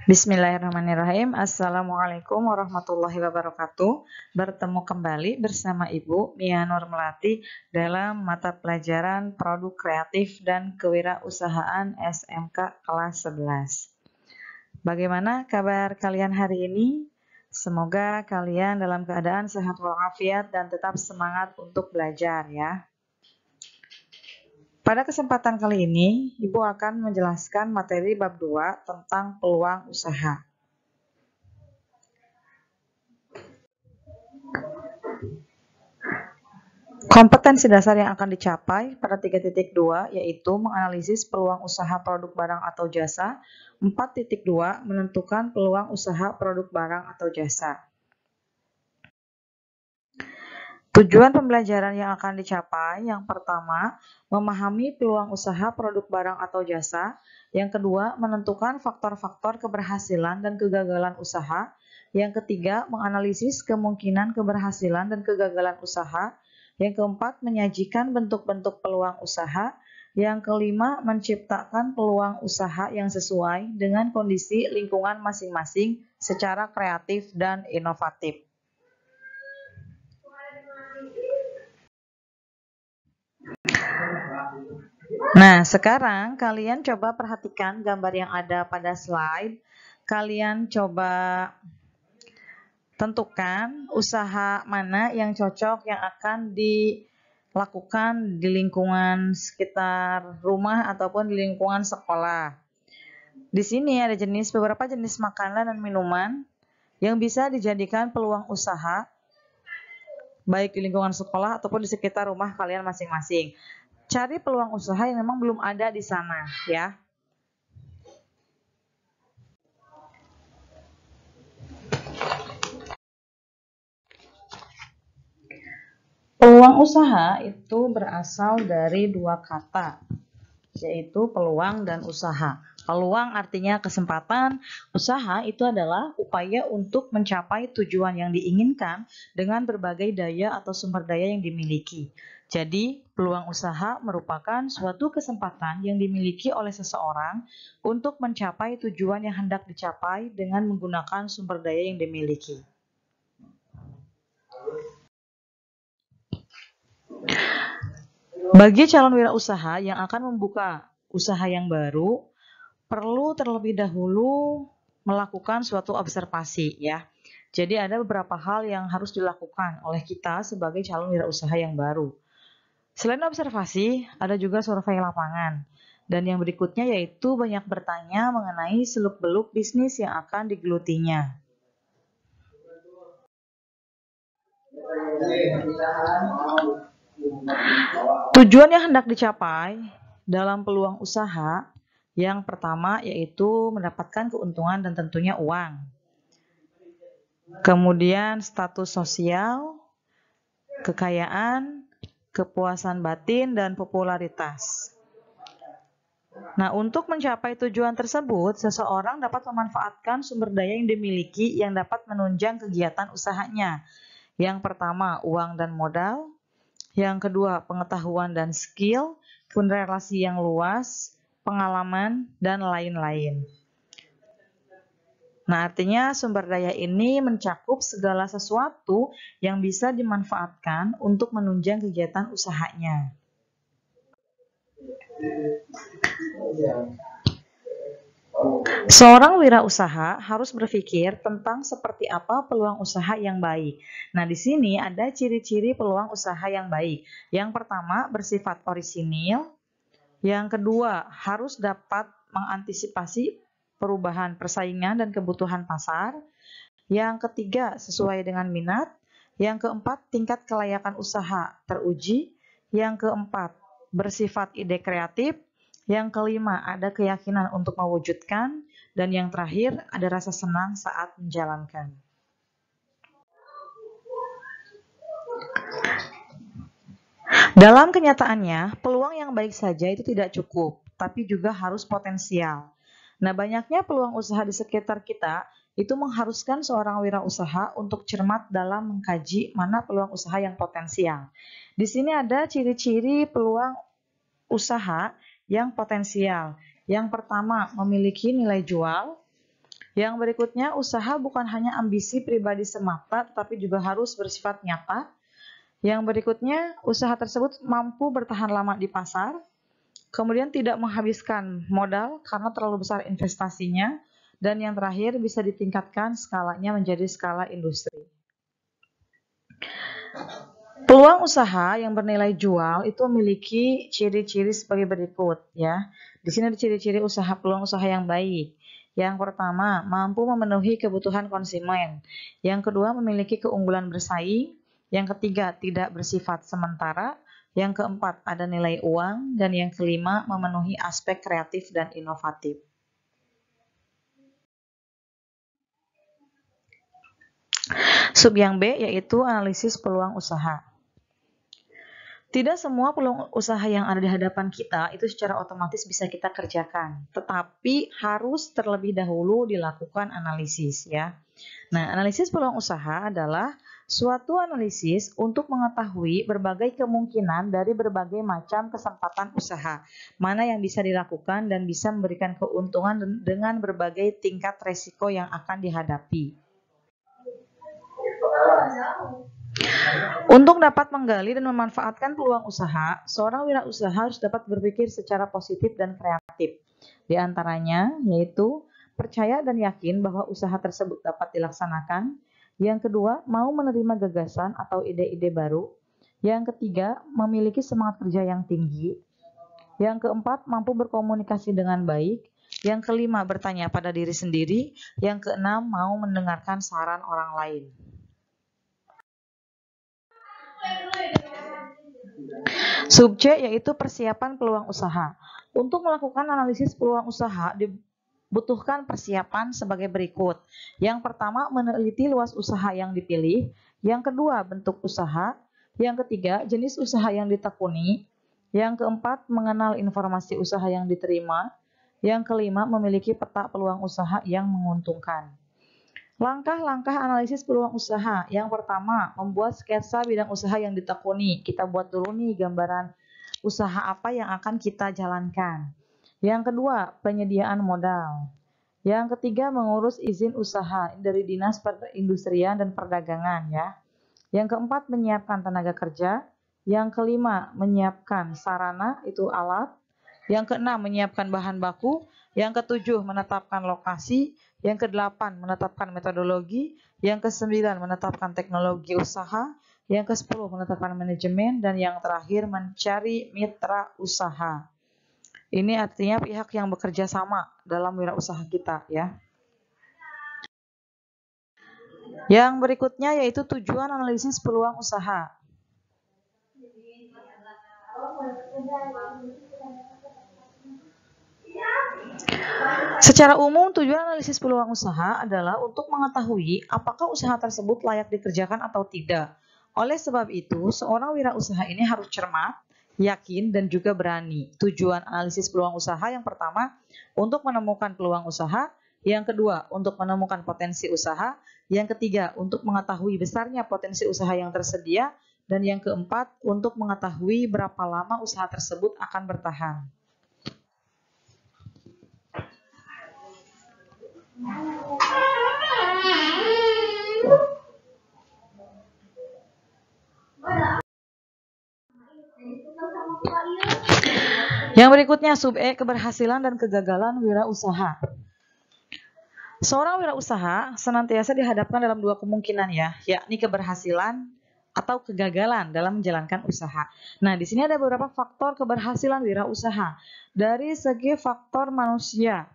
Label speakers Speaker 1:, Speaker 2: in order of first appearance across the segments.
Speaker 1: Bismillahirrahmanirrahim. Assalamualaikum warahmatullahi wabarakatuh. Bertemu kembali bersama Ibu Mia Nur Melati dalam mata pelajaran Produk Kreatif dan Kewirausahaan SMK kelas 11. Bagaimana kabar kalian hari ini? Semoga kalian dalam keadaan sehat walafiat dan tetap semangat untuk belajar ya. Pada kesempatan kali ini, Ibu akan menjelaskan materi bab 2 tentang peluang usaha. Kompetensi dasar yang akan dicapai pada 3.2 yaitu menganalisis peluang usaha produk barang atau jasa. 4.2 menentukan peluang usaha produk barang atau jasa. Tujuan pembelajaran yang akan dicapai, yang pertama, memahami peluang usaha produk barang atau jasa. Yang kedua, menentukan faktor-faktor keberhasilan dan kegagalan usaha. Yang ketiga, menganalisis kemungkinan keberhasilan dan kegagalan usaha. Yang keempat, menyajikan bentuk-bentuk peluang usaha. Yang kelima, menciptakan peluang usaha yang sesuai dengan kondisi lingkungan masing-masing secara kreatif dan inovatif. Nah, sekarang kalian coba perhatikan gambar yang ada pada slide. Kalian coba tentukan usaha mana yang cocok yang akan dilakukan di lingkungan sekitar rumah ataupun di lingkungan sekolah. Di sini ada beberapa jenis makanan dan minuman yang bisa dijadikan peluang usaha baik di lingkungan sekolah ataupun di sekitar rumah kalian masing-masing. Cari peluang usaha yang memang belum ada di sana, ya. Peluang usaha itu berasal dari dua kata, yaitu peluang dan usaha. Peluang artinya kesempatan, usaha itu adalah upaya untuk mencapai tujuan yang diinginkan dengan berbagai daya atau sumber daya yang dimiliki. Jadi, peluang usaha merupakan suatu kesempatan yang dimiliki oleh seseorang untuk mencapai tujuan yang hendak dicapai dengan menggunakan sumber daya yang dimiliki. Bagi calon wirausaha yang akan membuka usaha yang baru, perlu terlebih dahulu melakukan suatu observasi ya. Jadi ada beberapa hal yang harus dilakukan oleh kita sebagai calon wirausaha yang baru. Selain observasi, ada juga survei lapangan. Dan yang berikutnya yaitu banyak bertanya mengenai seluk-beluk bisnis yang akan digelutinya. Tujuan yang hendak dicapai dalam peluang usaha, yang pertama yaitu mendapatkan keuntungan dan tentunya uang. Kemudian status sosial, kekayaan, kepuasan batin, dan popularitas. Nah, untuk mencapai tujuan tersebut, seseorang dapat memanfaatkan sumber daya yang dimiliki yang dapat menunjang kegiatan usahanya. Yang pertama, uang dan modal. Yang kedua, pengetahuan dan skill, kemudian relasi yang luas, pengalaman, dan lain-lain. Nah, artinya sumber daya ini mencakup segala sesuatu yang bisa dimanfaatkan untuk menunjang kegiatan usahanya. Seorang wirausaha harus berpikir tentang seperti apa peluang usaha yang baik. Nah, di sini ada ciri-ciri peluang usaha yang baik. Yang pertama, bersifat orisinil. Yang kedua, harus dapat mengantisipasi perubahan persaingan dan kebutuhan pasar. Yang ketiga, sesuai dengan minat. Yang keempat, tingkat kelayakan usaha teruji. Yang keempat, bersifat ide kreatif. Yang kelima, ada keyakinan untuk mewujudkan. Dan yang terakhir, ada rasa senang saat menjalankan. Dalam kenyataannya, peluang yang baik saja itu tidak cukup, tapi juga harus potensial. Nah, banyaknya peluang usaha di sekitar kita itu mengharuskan seorang wirausaha untuk cermat dalam mengkaji mana peluang usaha yang potensial. Di sini ada ciri-ciri peluang usaha yang potensial. Yang pertama, memiliki nilai jual. Yang berikutnya, usaha bukan hanya ambisi pribadi semata, tetapi juga harus bersifat nyata. Yang berikutnya, usaha tersebut mampu bertahan lama di pasar, kemudian tidak menghabiskan modal karena terlalu besar investasinya, dan yang terakhir bisa ditingkatkan skalanya menjadi skala industri. Peluang usaha yang bernilai jual itu memiliki ciri-ciri sebagai berikut ya. Di sini ada ciri-ciri peluang usaha yang baik. Yang pertama, mampu memenuhi kebutuhan konsumen. Yang kedua, memiliki keunggulan bersaing. Yang ketiga, tidak bersifat sementara. Yang keempat, ada nilai uang. Dan yang kelima, memenuhi aspek kreatif dan inovatif. Sub yang B yaitu analisis peluang usaha. Tidak semua peluang usaha yang ada di hadapan kita itu secara otomatis bisa kita kerjakan, tetapi harus terlebih dahulu dilakukan analisis ya. Nah, analisis peluang usaha adalah suatu analisis untuk mengetahui berbagai kemungkinan dari berbagai macam kesempatan usaha, mana yang bisa dilakukan dan bisa memberikan keuntungan dengan berbagai tingkat resiko yang akan dihadapi. Untuk dapat menggali dan memanfaatkan peluang usaha, seorang wirausaha harus dapat berpikir secara positif dan kreatif. Di antaranya yaitu percaya dan yakin bahwa usaha tersebut dapat dilaksanakan. Yang kedua, mau menerima gagasan atau ide-ide baru. Yang ketiga, memiliki semangat kerja yang tinggi. Yang keempat, mampu berkomunikasi dengan baik. Yang kelima, bertanya pada diri sendiri. Yang keenam, mau mendengarkan saran orang lain. Sub C yaitu persiapan peluang usaha. Untuk melakukan analisis peluang usaha dibutuhkan persiapan sebagai berikut. Yang pertama, meneliti luas usaha yang dipilih. Yang kedua, bentuk usaha. Yang ketiga, jenis usaha yang ditekuni. Yang keempat, mengenal informasi usaha yang diterima. Yang kelima, memiliki peta peluang usaha yang menguntungkan. Langkah-langkah analisis peluang usaha. Yang pertama, membuat sketsa bidang usaha yang ditekuni. Kita buat dulu nih gambaran usaha apa yang akan kita jalankan. Yang kedua, penyediaan modal. Yang ketiga, mengurus izin usaha dari Dinas Perindustrian dan Perdagangan ya. Yang keempat, menyiapkan tenaga kerja. Yang kelima, menyiapkan sarana, itu alat. Yang keenam, menyiapkan bahan baku. Yang ketujuh, menetapkan lokasi. Yang kedelapan, menetapkan metodologi. Yang kesembilan, menetapkan teknologi usaha. Yang ke-10, menetapkan manajemen. Dan yang terakhir, mencari mitra usaha. Ini artinya pihak yang bekerja sama dalam wirausaha kita ya. Yang berikutnya yaitu tujuan analisis peluang usaha. Secara umum, tujuan analisis peluang usaha adalah untuk mengetahui apakah usaha tersebut layak dikerjakan atau tidak. Oleh sebab itu, seorang wirausaha ini harus cermat, yakin, dan juga berani. Tujuan analisis peluang usaha yang pertama, untuk menemukan peluang usaha. Yang kedua, untuk menemukan potensi usaha. Yang ketiga, untuk mengetahui besarnya potensi usaha yang tersedia. Dan yang keempat, untuk mengetahui berapa lama usaha tersebut akan bertahan. Yang berikutnya sub E, keberhasilan dan kegagalan wirausaha. Seorang wirausaha senantiasa dihadapkan dalam dua kemungkinan ya, yakni keberhasilan atau kegagalan dalam menjalankan usaha. Nah, di sini ada beberapa faktor keberhasilan wirausaha. Dari segi faktor manusia.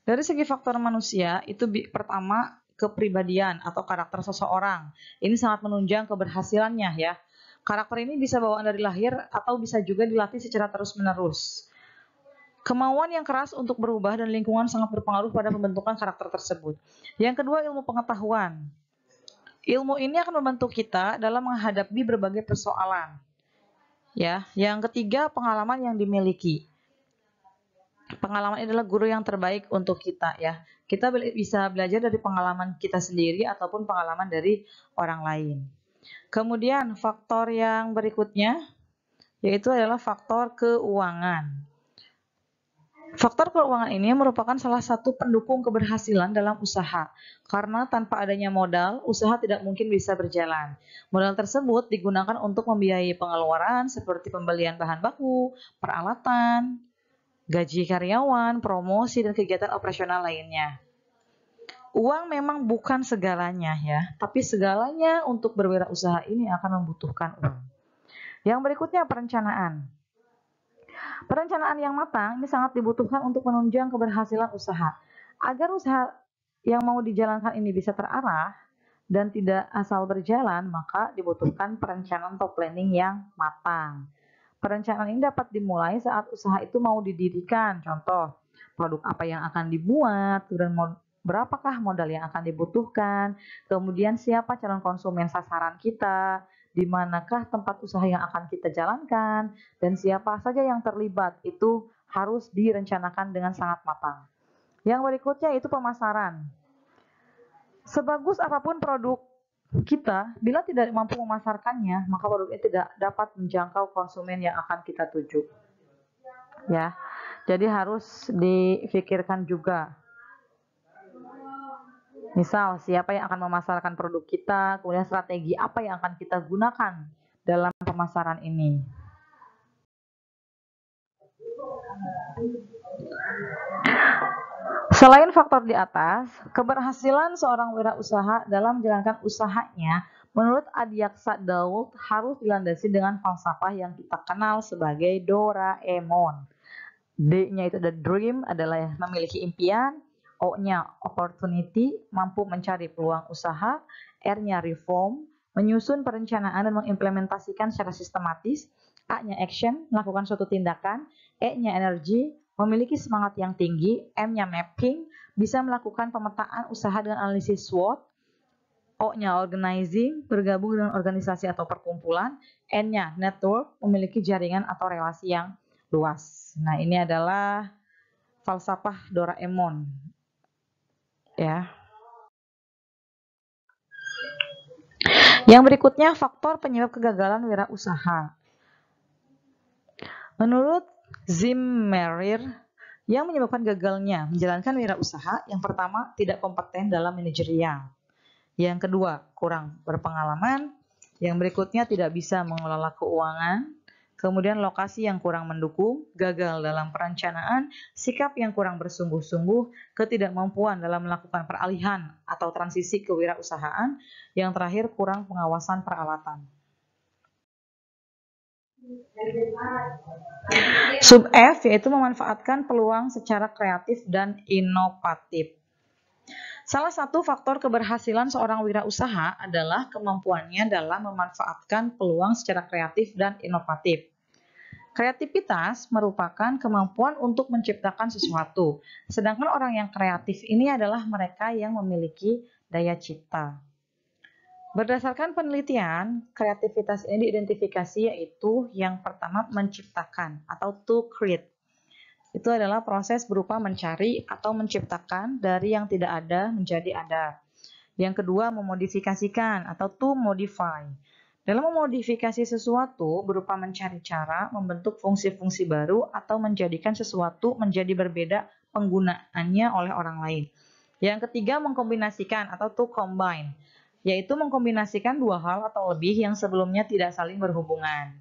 Speaker 1: Dari segi faktor manusia, itu pertama kepribadian atau karakter seseorang. Ini sangat menunjang keberhasilannya ya. Karakter ini bisa bawaan dari lahir atau bisa juga dilatih secara terus-menerus. Kemauan yang keras untuk berubah dan lingkungan sangat berpengaruh pada pembentukan karakter tersebut. Yang kedua, ilmu pengetahuan. Ilmu ini akan membantu kita dalam menghadapi berbagai persoalan. Ya, yang ketiga, pengalaman yang dimiliki. Pengalaman adalah guru yang terbaik untuk kita ya. Kita bisa belajar dari pengalaman kita sendiri ataupun pengalaman dari orang lain. Kemudian faktor yang berikutnya yaitu adalah faktor keuangan. Faktor keuangan ini merupakan salah satu pendukung keberhasilan dalam usaha, karena tanpa adanya modal, usaha tidak mungkin bisa berjalan. Modal tersebut digunakan untuk membiayai pengeluaran seperti pembelian bahan baku, peralatan, gaji karyawan, promosi, dan kegiatan operasional lainnya. Uang memang bukan segalanya ya, tapi segalanya untuk berwirausaha ini akan membutuhkan uang. Yang berikutnya perencanaan. Perencanaan yang matang ini sangat dibutuhkan untuk menunjang keberhasilan usaha. Agar usaha yang mau dijalankan ini bisa terarah dan tidak asal berjalan, maka dibutuhkan perencanaan atau planning yang matang. Perencanaan ini dapat dimulai saat usaha itu mau didirikan. Contoh, produk apa yang akan dibuat, dan berapakah modal yang akan dibutuhkan, kemudian siapa calon konsumen sasaran kita, di manakah tempat usaha yang akan kita jalankan, dan siapa saja yang terlibat, itu harus direncanakan dengan sangat matang. Yang berikutnya itu pemasaran. Sebagus apapun produk kita, bila tidak mampu memasarkannya, maka produknya tidak dapat menjangkau konsumen yang akan kita tuju. Ya, jadi harus difikirkan juga. Misal, siapa yang akan memasarkan produk kita, kemudian strategi apa yang akan kita gunakan dalam pemasaran ini. Selain faktor di atas, keberhasilan seorang wirausaha dalam menjalankan usahanya, menurut Adiaksa Daud, harus dilandasi dengan falsafah yang kita kenal sebagai Doraemon. D-nya itu ada dream, adalah memiliki impian. O-nya opportunity, mampu mencari peluang usaha. R-nya reform, menyusun perencanaan dan mengimplementasikan secara sistematis. A-nya action, melakukan suatu tindakan. E-nya energy, memiliki semangat yang tinggi. M-nya mapping, bisa melakukan pemetaan usaha dengan analisis SWOT. O-nya organizing, bergabung dengan organisasi atau perkumpulan. N-nya network, memiliki jaringan atau relasi yang luas. Nah, ini adalah falsafah Doraemon. Ya. Yang berikutnya faktor penyebab kegagalan wirausaha. Menurut Zimmerer, yang menyebabkan gagalnya menjalankan wirausaha, yang pertama tidak kompeten dalam manajerial. Yang kedua, kurang berpengalaman. Yang berikutnya tidak bisa mengelola keuangan. Kemudian lokasi yang kurang mendukung, gagal dalam perencanaan, sikap yang kurang bersungguh-sungguh, ketidakmampuan dalam melakukan peralihan atau transisi kewirausahaan, yang terakhir kurang pengawasan peralatan. Sub F yaitu memanfaatkan peluang secara kreatif dan inovatif. Salah satu faktor keberhasilan seorang wirausaha adalah kemampuannya dalam memanfaatkan peluang secara kreatif dan inovatif. Kreativitas merupakan kemampuan untuk menciptakan sesuatu, sedangkan orang yang kreatif ini adalah mereka yang memiliki daya cipta. Berdasarkan penelitian, kreativitas ini diidentifikasi yaitu yang pertama menciptakan atau to create. Itu adalah proses berupa mencari atau menciptakan dari yang tidak ada menjadi ada. Yang kedua, memodifikasikan atau to modify. Dalam memodifikasi sesuatu berupa mencari cara, membentuk fungsi-fungsi baru, atau menjadikan sesuatu menjadi berbeda penggunaannya oleh orang lain. Yang ketiga, mengkombinasikan atau to combine, yaitu mengkombinasikan dua hal atau lebih yang sebelumnya tidak saling berhubungan.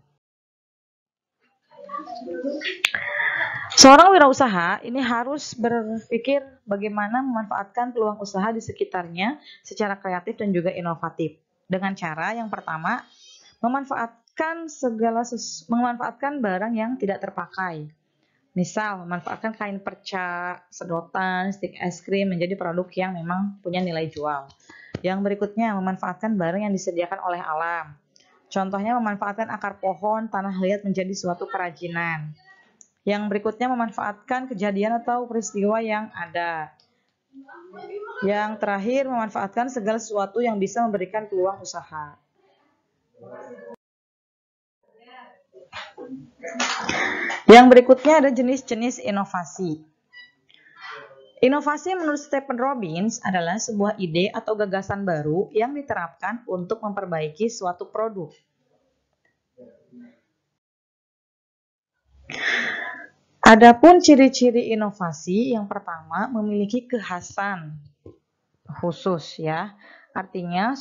Speaker 1: Seorang wirausaha ini harus berpikir bagaimana memanfaatkan peluang usaha di sekitarnya secara kreatif dan juga inovatif. Dengan cara yang pertama, memanfaatkan barang yang tidak terpakai. Misal, memanfaatkan kain perca, sedotan, stik es krim menjadi produk yang memang punya nilai jual. Yang berikutnya, memanfaatkan barang yang disediakan oleh alam. Contohnya, memanfaatkan akar pohon, tanah liat menjadi suatu kerajinan. Yang berikutnya, memanfaatkan kejadian atau peristiwa yang ada. Yang terakhir, memanfaatkan segala sesuatu yang bisa memberikan peluang usaha. Yang berikutnya ada jenis-jenis inovasi. Inovasi menurut Stephen Robbins adalah sebuah ide atau gagasan baru yang diterapkan untuk memperbaiki suatu produk. Adapun ciri-ciri inovasi, yang pertama memiliki kekhasan khusus ya. Artinya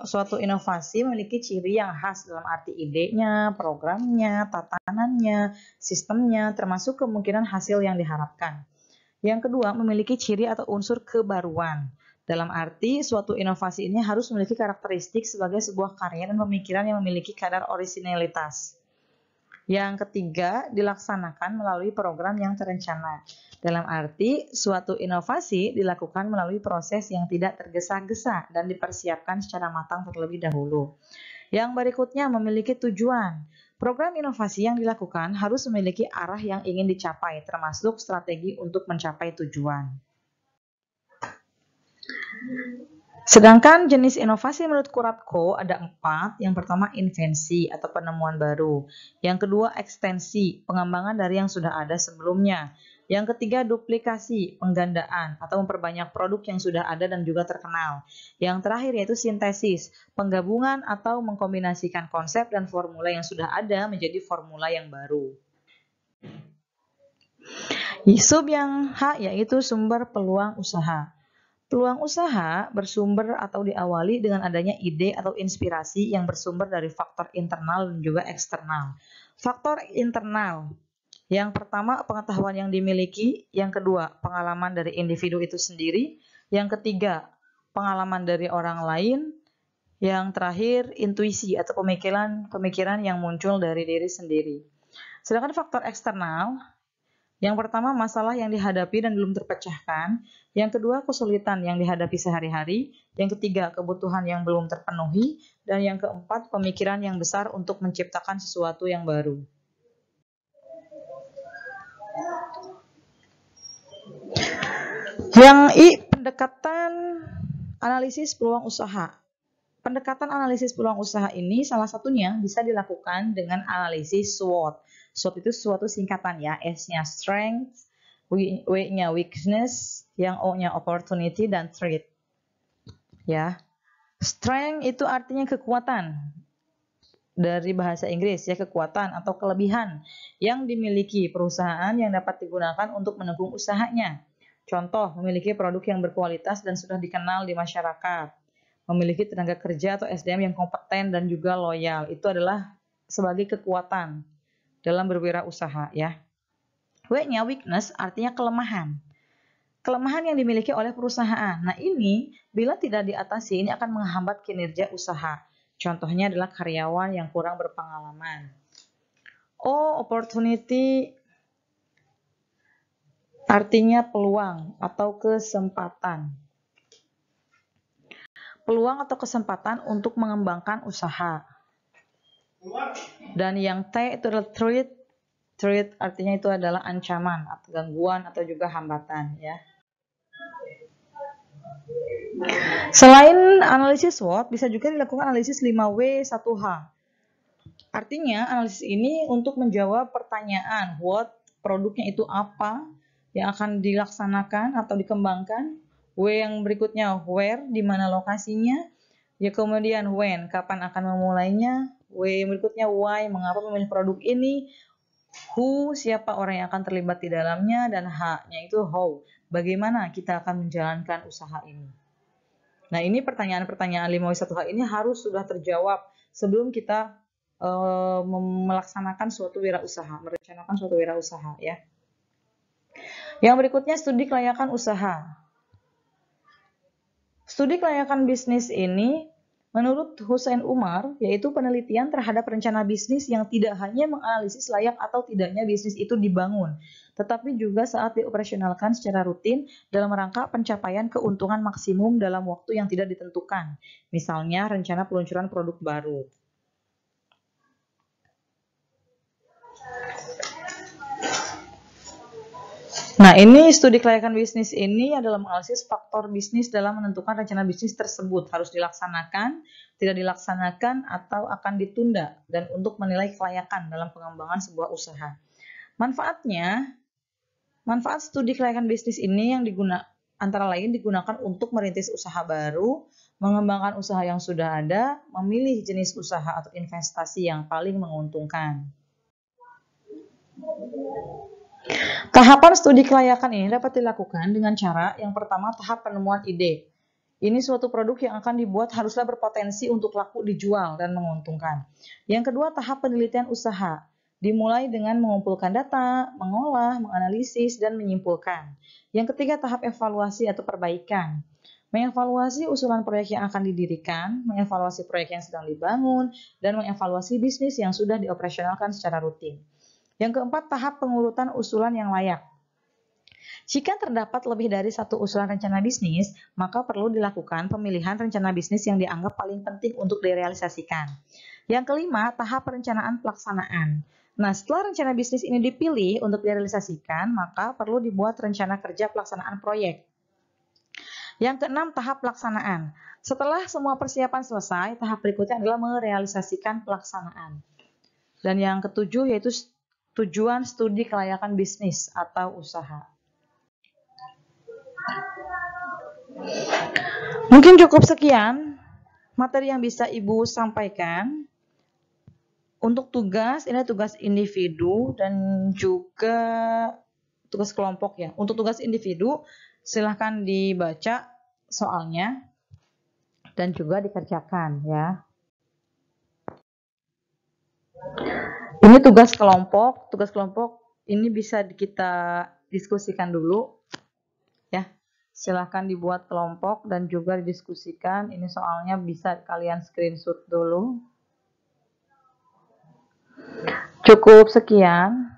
Speaker 1: suatu inovasi memiliki ciri yang khas dalam arti idenya, programnya, tatanannya, sistemnya, termasuk kemungkinan hasil yang diharapkan. Yang kedua, memiliki ciri atau unsur kebaruan. Dalam arti, suatu inovasi ini harus memiliki karakteristik sebagai sebuah karya dan pemikiran yang memiliki kadar orisinalitas. Yang ketiga, dilaksanakan melalui program yang terencana. Dalam arti, suatu inovasi dilakukan melalui proses yang tidak tergesa-gesa dan dipersiapkan secara matang terlebih dahulu. Yang berikutnya, memiliki tujuan. Program inovasi yang dilakukan harus memiliki arah yang ingin dicapai, termasuk strategi untuk mencapai tujuan. Sedangkan jenis inovasi menurut Kuratko ada 4. Yang pertama, invensi atau penemuan baru. Yang kedua, ekstensi, pengembangan dari yang sudah ada sebelumnya. Yang ketiga, duplikasi, penggandaan atau memperbanyak produk yang sudah ada dan juga terkenal. Yang terakhir yaitu sintesis, penggabungan atau mengkombinasikan konsep dan formula yang sudah ada menjadi formula yang baru. Sub yang H yaitu sumber peluang usaha. Peluang usaha bersumber atau diawali dengan adanya ide atau inspirasi yang bersumber dari faktor internal dan juga eksternal. Faktor internal, yang pertama pengetahuan yang dimiliki, yang kedua pengalaman dari individu itu sendiri, yang ketiga pengalaman dari orang lain, yang terakhir intuisi atau pemikiran yang muncul dari diri sendiri. Sedangkan faktor eksternal, yang pertama, masalah yang dihadapi dan belum terpecahkan. Yang kedua, kesulitan yang dihadapi sehari-hari. Yang ketiga, kebutuhan yang belum terpenuhi. Dan yang keempat, pemikiran yang besar untuk menciptakan sesuatu yang baru. Yang I, pendekatan analisis peluang usaha. Pendekatan analisis peluang usaha ini salah satunya bisa dilakukan dengan analisis SWOT. SWOT itu suatu singkatan ya, S-nya strength, W-nya weakness, yang O-nya opportunity dan threat. Ya. Strength itu artinya kekuatan. Dari bahasa Inggris ya, kekuatan atau kelebihan yang dimiliki perusahaan yang dapat digunakan untuk mendukung usahanya. Contoh, memiliki produk yang berkualitas dan sudah dikenal di masyarakat. Memiliki tenaga kerja atau SDM yang kompeten dan juga loyal. Itu adalah sebagai kekuatan dalam berwirausaha ya. W-nya weakness artinya kelemahan. Kelemahan yang dimiliki oleh perusahaan. Nah ini bila tidak diatasi ini akan menghambat kinerja usaha. Contohnya adalah karyawan yang kurang berpengalaman. O, opportunity artinya peluang atau kesempatan. Peluang atau kesempatan untuk mengembangkan usaha. Dan yang T itu adalah threat. Threat artinya itu adalah ancaman atau gangguan atau juga hambatan ya. Selain analisis SWOT, bisa juga dilakukan analisis 5W1H. Artinya analisis ini untuk menjawab pertanyaan what, produknya itu apa yang akan dilaksanakan atau dikembangkan. W yang berikutnya where, di mana lokasinya. Ya kemudian when, kapan akan memulainya. W yang berikutnya why, mengapa memilih produk ini. Who, siapa orang yang akan terlibat di dalamnya. Dan H-nya itu how, bagaimana kita akan menjalankan usaha ini. Nah ini pertanyaan-pertanyaan 5W1H ini harus sudah terjawab sebelum kita melaksanakan suatu wirausaha, merencanakan suatu wirausaha ya. Yang berikutnya studi kelayakan usaha. Studi kelayakan bisnis ini menurut Hussein Umar yaitu penelitian terhadap rencana bisnis yang tidak hanya menganalisis layak atau tidaknya bisnis itu dibangun, tetapi juga saat dioperasionalkan secara rutin dalam rangka pencapaian keuntungan maksimum dalam waktu yang tidak ditentukan. Misalnya rencana peluncuran produk baru. Nah, ini studi kelayakan bisnis ini adalah menganalisis faktor bisnis dalam menentukan rencana bisnis tersebut harus dilaksanakan, tidak dilaksanakan, atau akan ditunda, dan untuk menilai kelayakan dalam pengembangan sebuah usaha. Manfaat studi kelayakan bisnis ini yang antara lain digunakan untuk merintis usaha baru, mengembangkan usaha yang sudah ada, memilih jenis usaha atau investasi yang paling menguntungkan. Tahapan studi kelayakan ini dapat dilakukan dengan cara yang pertama tahap penemuan ide. Ini suatu produk yang akan dibuat haruslah berpotensi untuk laku dijual dan menguntungkan. Yang kedua tahap penelitian usaha. Dimulai dengan mengumpulkan data, mengolah, menganalisis, dan menyimpulkan. Yang ketiga tahap evaluasi atau perbaikan. Mengevaluasi usulan proyek yang akan didirikan, mengevaluasi proyek yang sedang dibangun, dan mengevaluasi bisnis yang sudah dioperasionalkan secara rutin. Yang keempat, tahap pengurutan usulan yang layak. Jika terdapat lebih dari satu usulan rencana bisnis, maka perlu dilakukan pemilihan rencana bisnis yang dianggap paling penting untuk direalisasikan. Yang kelima, tahap perencanaan pelaksanaan. Nah, setelah rencana bisnis ini dipilih untuk direalisasikan, maka perlu dibuat rencana kerja pelaksanaan proyek. Yang keenam, tahap pelaksanaan. Setelah semua persiapan selesai, tahap berikutnya adalah merealisasikan pelaksanaan. Dan yang ketujuh yaitu tujuan studi kelayakan bisnis atau usaha. Mungkin cukup sekian materi yang bisa Ibu sampaikan. Untuk tugas, ini tugas individu dan juga tugas kelompok ya. Untuk tugas individu, silahkan dibaca soalnya dan juga dikerjakan ya. Ini tugas kelompok ini bisa kita diskusikan dulu ya. Silahkan dibuat kelompok dan juga didiskusikan. Ini soalnya bisa kalian screenshot dulu. Cukup sekian.